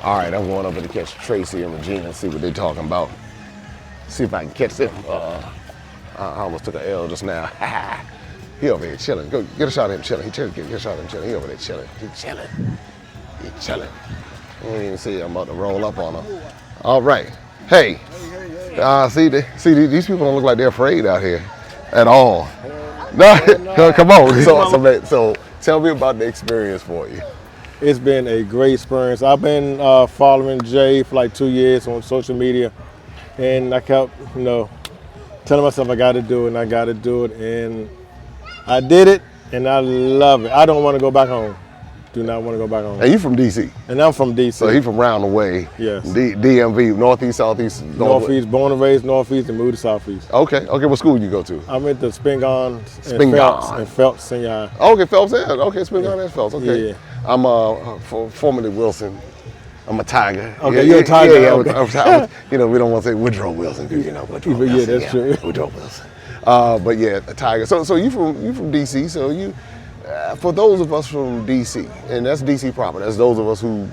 All right, I'm going over to catch Tracy and Regina and see what they're talking about. See if I can catch them. I almost took an L just now. He over here chilling. Go get a shot of him chilling. He chilling. Get a shot of him chilling. He over there chilling. He chilling. He chilling. I don't even see I'm about to roll up on him. All right. Hey. See, these people don't look like they're afraid out here at all. No, come on. So tell me about the experience for you. It's been a great experience. I've been following Jay for like 2 years on social media, and I kept, telling myself I got to do it, and I got to do it, and I did it, and I love it. I don't want to go back home. Do not want to go back home. And you from DC? And I'm from DC. So he from round the way. Yes. DMV, Northeast, Southeast? Northeast, born and raised Northeast and moved to Southeast. Okay, what school you go to? I went to Spingarn and Phelps Senior High. Okay, Phelps, yeah. Okay, Spingarn and Phelps, okay. Yeah. I'm formerly Wilson. I'm a Tiger. Okay, you're a Tiger. Yeah, okay. We don't want to say Woodrow Wilson, because Woodrow Wilson. Yeah, that's true. Woodrow Wilson. But yeah, a Tiger. So you from DC, so you, for those of us from DC, and that's DC proper, that's those of us who,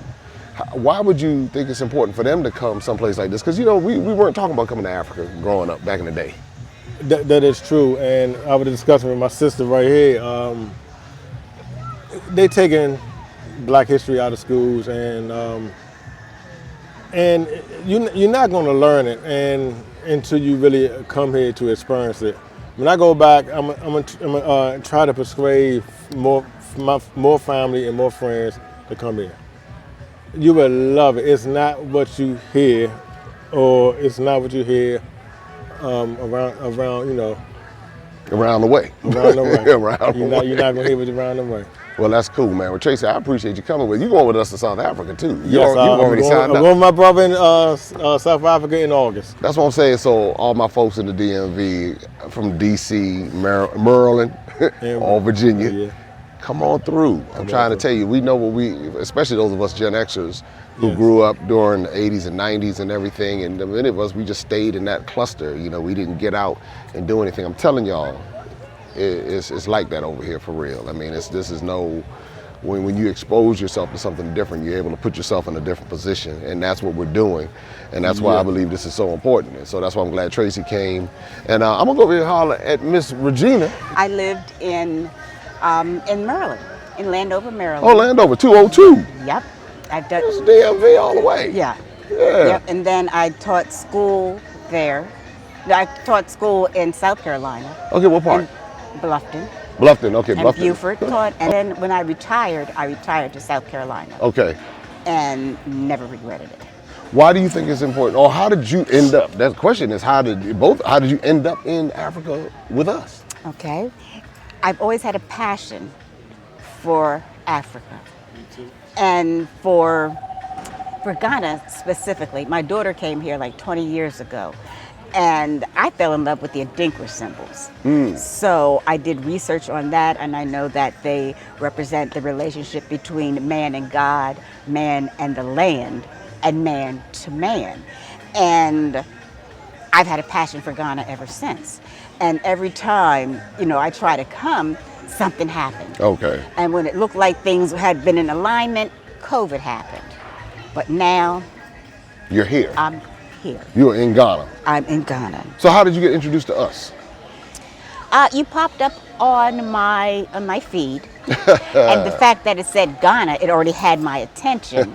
why would you think it's important for them to come someplace like this? Because we weren't talking about coming to Africa growing up back in the day. That is true, and I was discussing with my sister right here. They taking Black history out of schools, and you're not going to learn it until you really come here to experience it. When I go back, I'm gonna try to persuade more family and more friends to come here. You will love it. It's not what you hear, or it's not what you hear around Around the way. Around the way. You're not gonna hear what's around the way. Well, that's cool, man. Well, Tracy, I appreciate you coming with. You going with us to South Africa too? Yes, you've already signed up. I'm going with my brother in South Africa in August. That's what I'm saying. So all my folks in the DMV, from DC, Maryland, or Virginia, come on through. I'm trying to tell you, we know especially those of us Gen Xers who grew up during the 80s and 90s and everything, and many of us, we just stayed in that cluster. We didn't get out and do anything. I'm telling y'all, it's like that over here for real. I mean, when you expose yourself to something different, you're able to put yourself in a different position, and that's what we're doing, and that's why I believe this is so important. And so that's why I'm glad Tracy came. And I'm gonna go over here and holler at Miss Regina. I lived in Maryland, in Landover, Maryland. Oh, Landover, 202. Yep, I've done. That's DMV all the way. Yeah. Yeah. Yep. And then I taught school there. I taught school in South Carolina. Okay, what part? Bluffton. Okay, and Bluffton. Beaufort taught, and then when I retired to South Carolina. Okay. And never regretted it. Why do you think it's important, or how did you end up? That question is how did you end up in Africa with us? Okay, I've always had a passion for Africa. Me too. And for Ghana specifically. My daughter came here like 20 years ago. And I fell in love with the Adinkra symbols. So I did research on that, and I know that they represent the relationship between man and God, man and the land, and man to man. And I've had a passion for Ghana ever since. And every time, I try to come, something happened. Okay. And when it looked like things had been in alignment, COVID happened. But now, you're here. I'm here. You're in Ghana. I'm in Ghana. So how did you get introduced to us? You popped up on my feed, and the fact that it said Ghana, it already had my attention.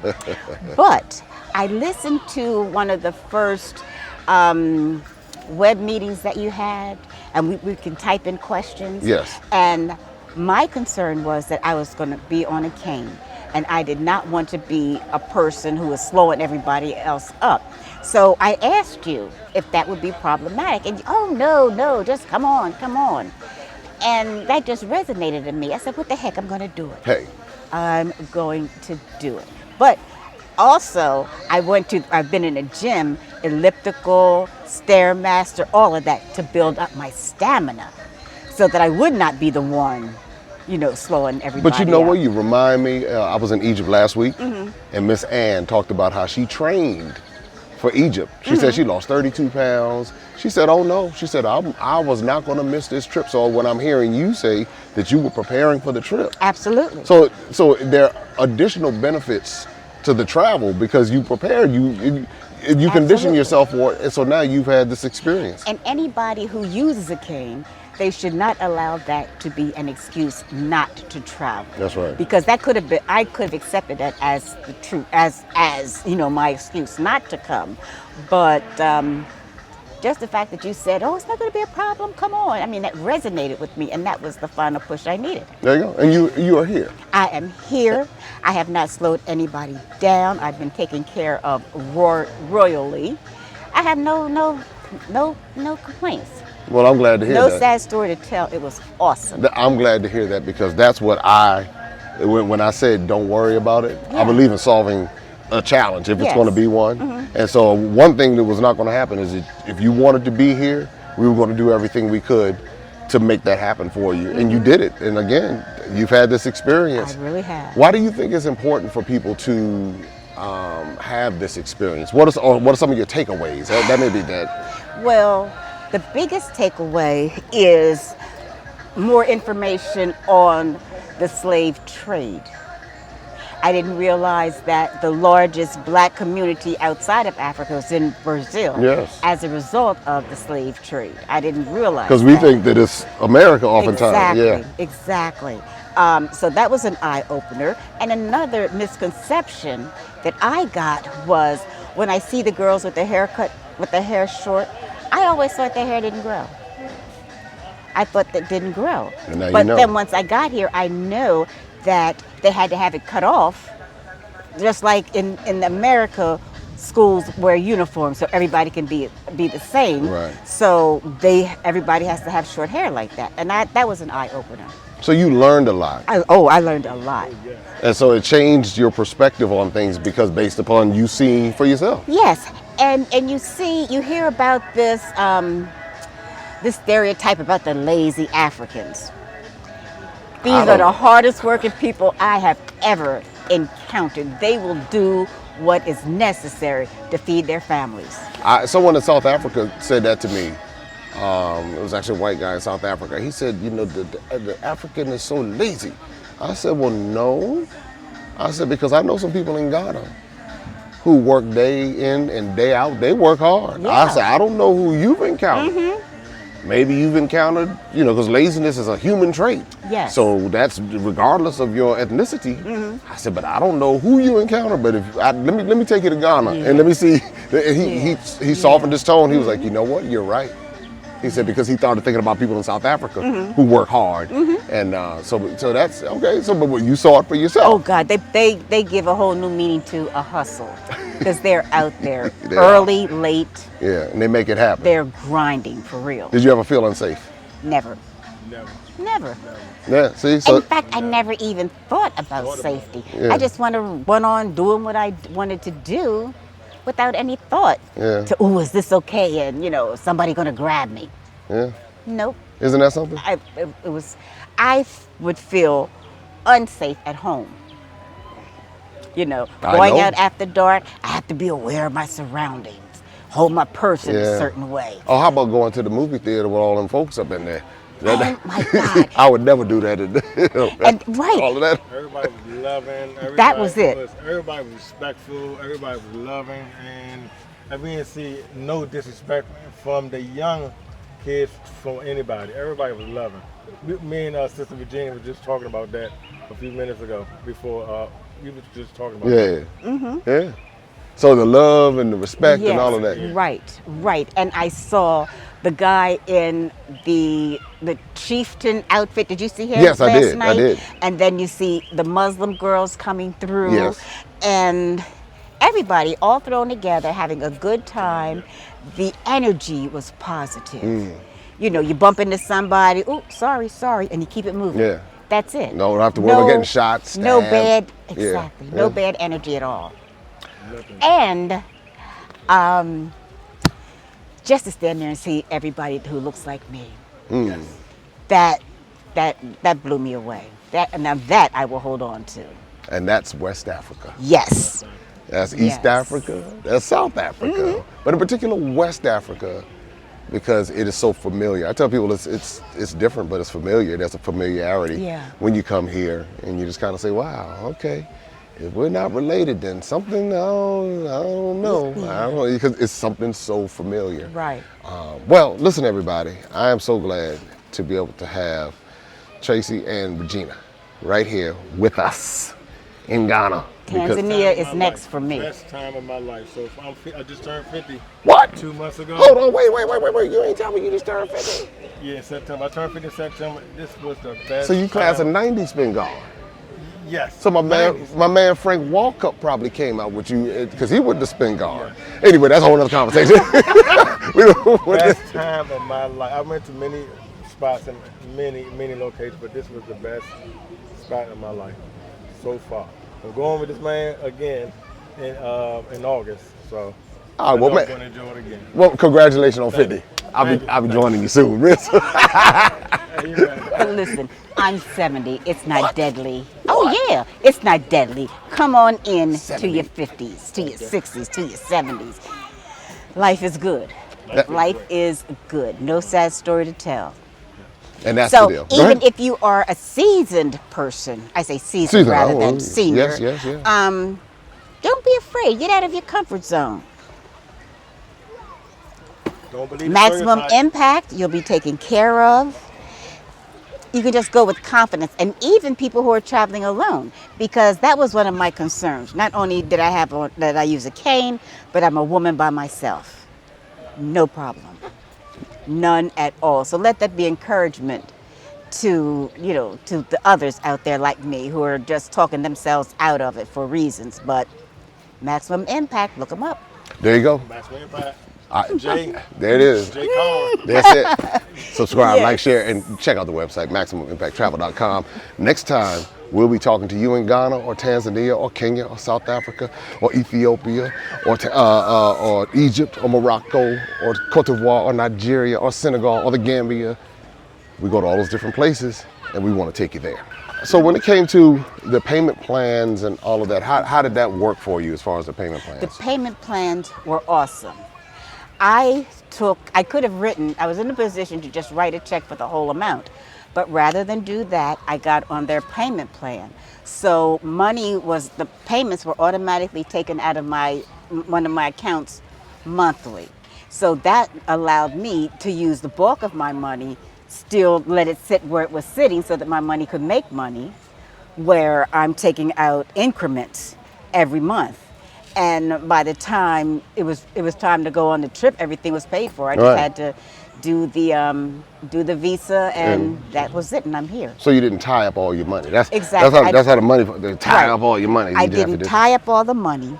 But I listened to one of the first web meetings that you had, and we can type in questions. Yes. And my concern was that I was going to be on a cane, and I did not want to be a person who was slowing everybody else up. So I asked you if that would be problematic, and no, just come on. And that just resonated in me. I said, what the heck, I'm gonna do it. Hey. I'm going to do it. But also, I've been in a gym, elliptical, Stairmaster, all of that to build up my stamina so that I would not be the one, slowing everybody But you know up. what, you remind me, I was in Egypt last week, and Miss Ann talked about how she trained for Egypt. She said she lost 32 pounds. She said, oh no, she said, I was not gonna miss this trip. So when I'm hearing you say that you were preparing for the trip. Absolutely. So there are additional benefits to the travel because you prepared, you condition yourself for it, and so now you've had this experience. And anybody who uses a cane, they should not allow that to be an excuse not to travel. That's right. Because that could have been, I could have accepted that as the truth, as you know, my excuse not to come. But just the fact that you said, oh, it's not going to be a problem, come on. I mean, that resonated with me, and that was the final push I needed. There you go. And you are here. I am here. I have not slowed anybody down. I've been taken care of royally. I have no complaints. Well, I'm glad to hear that. No that. sad story to tell. It was awesome. I'm glad to hear that because that's what when I said don't worry about it, Yeah. I believe in solving a challenge if it's Yes. going to be one. And so one thing that was not going to happen is if you wanted to be here, we were going to do everything we could to make that happen for you. And you did it. And again, you've had this experience. I really have. Why do you think it's important for people to have this experience? What are some of your takeaways? That may be that. Well, the biggest takeaway is more information on the slave trade. I didn't realize that the largest black community outside of Africa was in Brazil. Yes. As a result of the slave trade. I didn't realize because we think that it's America oftentimes. Exactly. So that was an eye-opener. And another misconception that I got was when I see the girls with their haircut, with their hair short, I always thought their hair didn't grow. I thought that didn't grow. And now but you know. Then once I got here, I know that they had to have it cut off, just like in America, schools wear uniforms so everybody can be the same. Right. So everybody has to have short hair like that, and that was an eye opener. So you learned a lot. I learned a lot. And so it changed your perspective on things because based upon you seeing for yourself. Yes, and you hear about this this stereotype about the lazy Africans. These are the hardest working people I have ever encountered. They will do what is necessary to feed their families. Someone in South Africa said that to me. It was actually a white guy in South Africa. He said, the African is so lazy. I said, well, no. I said, because I know some people in Ghana who work day in and day out. They work hard. Yeah. I said, I don't know who you've encountered. Mm-hmm. Maybe you've encountered, because laziness is a human trait. Yes. So that's regardless of your ethnicity. Mm-hmm. I said, but I don't know who you encounter. But let me take you to Ghana and let me see. He softened his tone. He was like, you know what? You're right. He said because he started thinking about people in South Africa who work hard, and so that's okay. So, but you saw it for yourself. Oh God, they give a whole new meaning to a hustle because they're out there early, late. Yeah, and they make it happen. They're grinding for real. Did you ever feel unsafe? Never. Yeah. See, so in fact, I never even thought about safety. Yeah. I just went on doing what I wanted to do, without any thought to, oh, is this okay? And is somebody gonna grab me? Yeah. Nope. Isn't that something? I would feel unsafe at home. Going out after dark, I have to be aware of my surroundings, hold my purse in a certain way. Oh, how about going to the movie theater with all them folks up in there? Oh my God! I would never do that. And right. All of that. Everybody was loving. That was it. Everybody was respectful. Everybody was loving, and I didn't see no disrespect from the young kids from anybody. Everybody was loving. Me and Sister Regina was just talking about that a few minutes ago before we was just talking about that. Mm-hmm. Yeah. So the love and the respect and all of that. Right. And I saw the guy in the chieftain outfit. Did you see him Yes, last night? I did. And then you see the Muslim girls coming through. Yes. And everybody all thrown together having a good time. The energy was positive. You bump into somebody, oh, sorry, and you keep it moving. Yeah. That's it. No, don't have to worry about getting shot, stabbed. No bad, exactly. No bad energy at all. And just to stand there and see everybody who looks like me, that blew me away. That I will hold on to. And that's West Africa. Yes. That's East Africa. That's South Africa. But in particular, West Africa, because it is so familiar. I tell people it's different, but it's familiar. There's a familiarity when you come here, and you just kind of say, "Wow, okay." If we're not related, then something, I don't know. I don't know, because it's something so familiar. Right. Well, listen, everybody. I am so glad to be able to have Tracy and Regina right here with us in Ghana. Tanzania is next for me. Best time of my life. So if I just turned 50. What? 2 months ago. Hold on, wait. You ain't telling me you just turned 50? Yeah, September. I turned 50 in September. This was the best. So you class of time. 90s been gone. Yes. So my man Frank Walkup probably came out with you because he wouldn't have spin guard. Yeah. Anyway, that's a whole other conversation. Best time of my life. I went to many spots and many locations, but this was the best spot of my life so far. I'm going with this man again in August, so I'm going to enjoy it again. Well, congratulations on 50. I'll be joining you soon. Listen, I'm 70. It's not deadly. Oh yeah, it's not deadly. Come on in 70. To your 50s, to your 60s, to your 70s. Life is good. Life is good. No sad story to tell. And that's so the deal. Even if you are a seasoned person, I say seasoned rather than senior. Yes. Don't be afraid. Get out of your comfort zone. Don't believe Maximum impact. You'll be taken care of. You can just go with confidence, and even people who are traveling alone, because that was one of my concerns. Not only did I use a cane, but I'm a woman by myself. No problem. None at all. So let that be encouragement to the others out there like me who are just talking themselves out of it for reasons. But Maximum Impact, look them up. There you go. Maximum Impact. Jay, there it is. Jay Cohen. That's it. Subscribe, like, share, and check out the website, MaximumImpactTravel.com. Next time, we'll be talking to you in Ghana or Tanzania or Kenya or South Africa or Ethiopia or Egypt or Morocco or Cote d'Ivoire or Nigeria or Senegal or the Gambia. We go to all those different places and we want to take you there. So when it came to the payment plans and all of that, how did that work for you as far as the payment plans? The payment plans were awesome. I was in a position to just write a check for the whole amount. But rather than do that, I got on their payment plan. So the payments were automatically taken out of one of my accounts monthly. So that allowed me to use the bulk of my money, still let it sit where it was sitting so that my money could make money, where I'm taking out increments every month. And by the time it was time to go on the trip, everything was paid for. I just had to do the visa, and that was it, and I'm here. So you didn't tie up all your money. That's exactly. That's how the money. They tie up all your money. I didn't tie up all the money,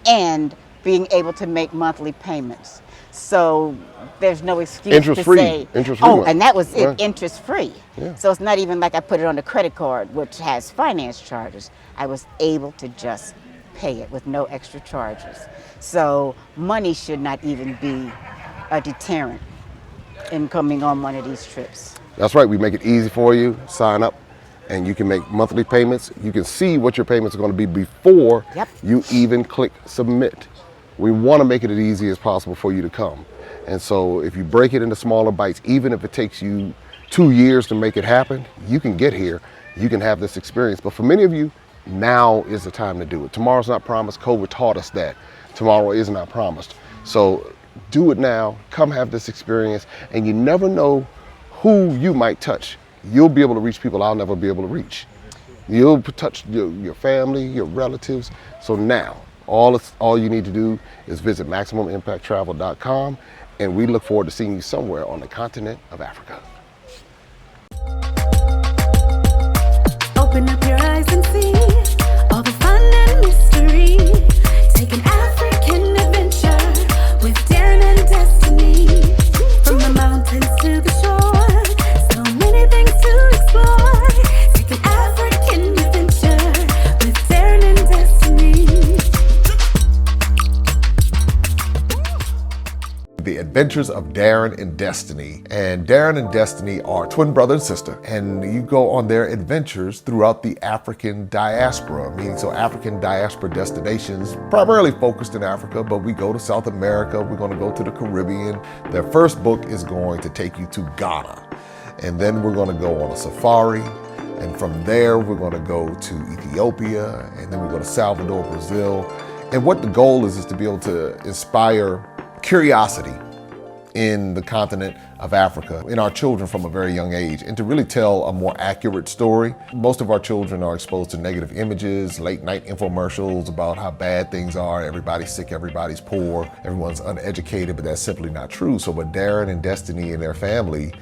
and being able to make monthly payments. So there's no excuse to say, and that was it, right. Interest free. Yeah. So it's not even like I put it on a credit card, which has finance charges. I was able to just pay it with no extra charges. So money should not even be a deterrent in coming on one of these trips. That's right. We make it easy for you. Sign up and you can make monthly payments. You can see what your payments are going to be before you even click submit. We want to make it as easy as possible for you to come. And so if you break it into smaller bites, even if it takes you 2 years to make it happen, you can get here. You can have this experience. But for many of you, now is the time to do it. Tomorrow's not promised. COVID taught us that. Tomorrow is not promised. So do it now. Come have this experience. And you never know who you might touch. You'll be able to reach people I'll never be able to reach. You'll touch your family, your relatives. So now, all you need to do is visit MaximumImpactTravel.com, and we look forward to seeing you somewhere on the continent of Africa. Open up your eyes and see all the fun and mystery. Take an African adventure with Darren and Destiny. From the mountains to the shore, so many things to explore. Take an African adventure with Darren and Destiny. The Adventures of Darren and Destiny. And Darren and Destiny are twin brother and sister, and you go on their adventures throughout the African diaspora, meaning so African diaspora destinations, primarily focused in Africa, but we go to South America, we're going to go to the Caribbean. Their first book is going to take you to Ghana, and then we're going to go on a safari, And from there, we're going to go to Ethiopia, and then we go to Salvador, Brazil. And what the goal is to be able to inspire curiosity in the continent of Africa, in our children from a very young age, and to really tell a more accurate story. Most of our children are exposed to negative images, late night infomercials about how bad things are, everybody's sick, everybody's poor, everyone's uneducated, but that's simply not true. So what Darren and Destiny and their family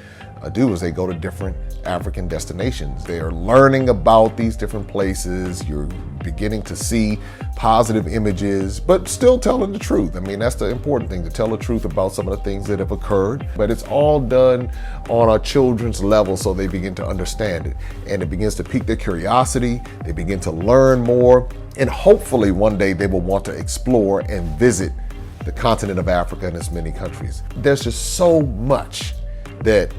do is they go to different African destinations. They are learning about these different places. You're beginning to see positive images, but still telling the truth. I mean, that's the important thing, to tell the truth about some of the things that have occurred. But it's all done on our children's level so they begin to understand it. And it begins to pique their curiosity. They begin to learn more. And hopefully one day they will want to explore and visit the continent of Africa and its many countries. There's just so much that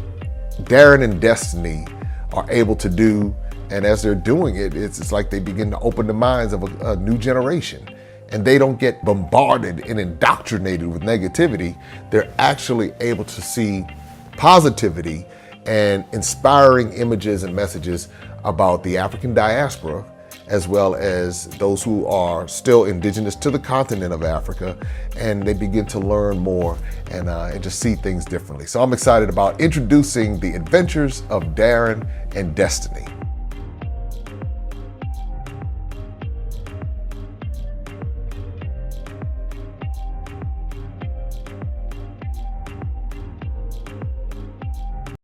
Darren and Destiny are able to do, and as they're doing it, it's like they begin to open the minds of a new generation, and they don't get bombarded and indoctrinated with negativity. They're actually able to see positivity and inspiring images and messages about the African diaspora, as well as those who are still indigenous to the continent of Africa, and they begin to learn more and just see things differently. So I'm excited about introducing the adventures of Darren and Destiny.